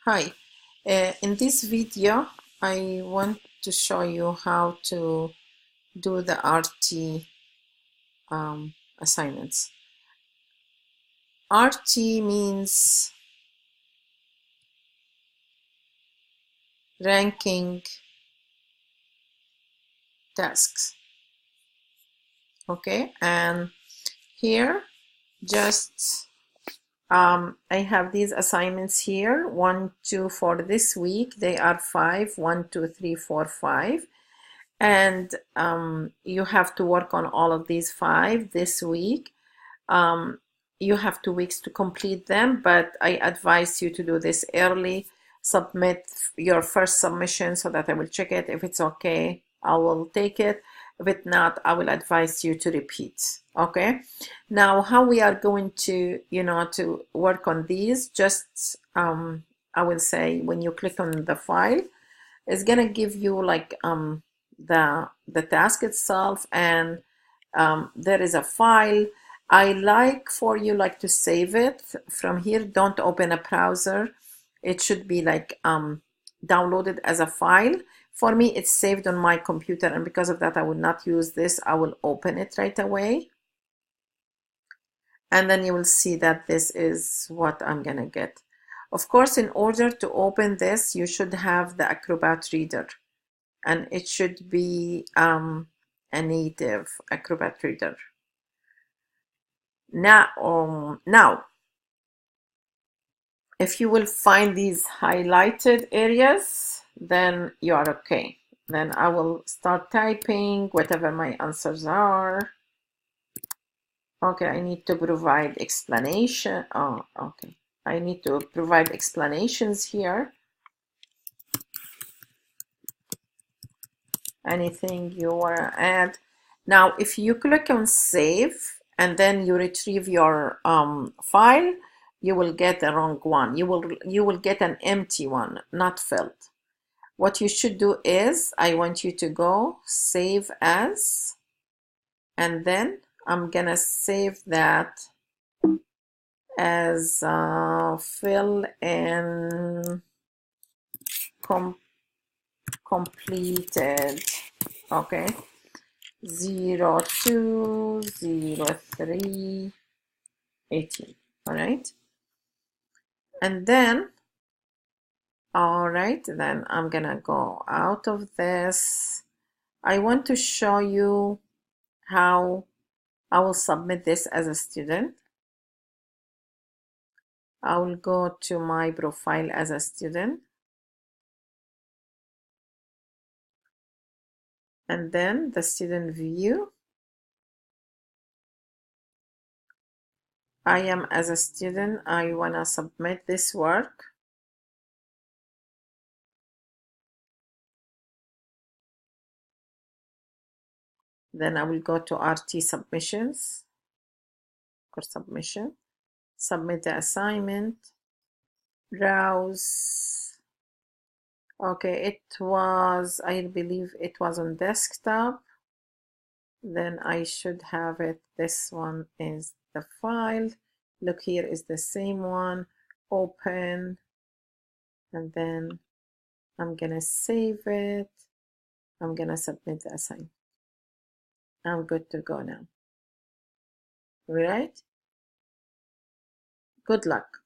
Hi, in this video I want to show you how to do the RT assignments. RT means ranking tasks, okay? And here just I have these assignments here, 1, 2 for this week. They are 5, 1, 2, 3, 4, 5. And you have to work on all of these 5 this week. You have 2 weeks to complete them, but I advise you to do this early. Submit your first submission so that I will check it. If it's okay, I will take it. If it's not, I will advise you to repeat. Okay. Now, how we are going to, to work on these, just I will say when you click on the file, it's gonna give you like the task itself, and there is a file. I like for you like to save it from here. Don't open a browser. It should be like downloaded as a file. For me, it's saved on my computer, and because of that, I will not use this. I will open it right away. And then you will see that this is what I'm gonna get. Of course, in order to open this, you should have the Acrobat Reader, and it should be a native Acrobat Reader. Now, if you will find these highlighted areas, then you are okay. Then I will start typing whatever my answers are. Okay, I need to provide explanation. Oh, okay. I need to provide explanations here. Anything you want to add? Now, if you click on save and then you retrieve your file, you will get the wrong one. You will get an empty one, not filled. What you should do is, I want you to go save as, and then I'm gonna save that as fill in completed. Okay. 020318. All right. And then, all right, then I'm gonna go out of this. I want to show you how I will submit this as a student. I will go to my profile as a student. And then the student view. I am as a student, I wanna submit this work. Then I will go to RT submissions, course submission, submit the assignment, browse. Okay, it was, I believe it was on desktop. Then I should have it. This one is the file. Look, here is the same one. Open, and then I'm gonna save it. I'm gonna submit the assignment. I'm good to go now. All right? Good luck.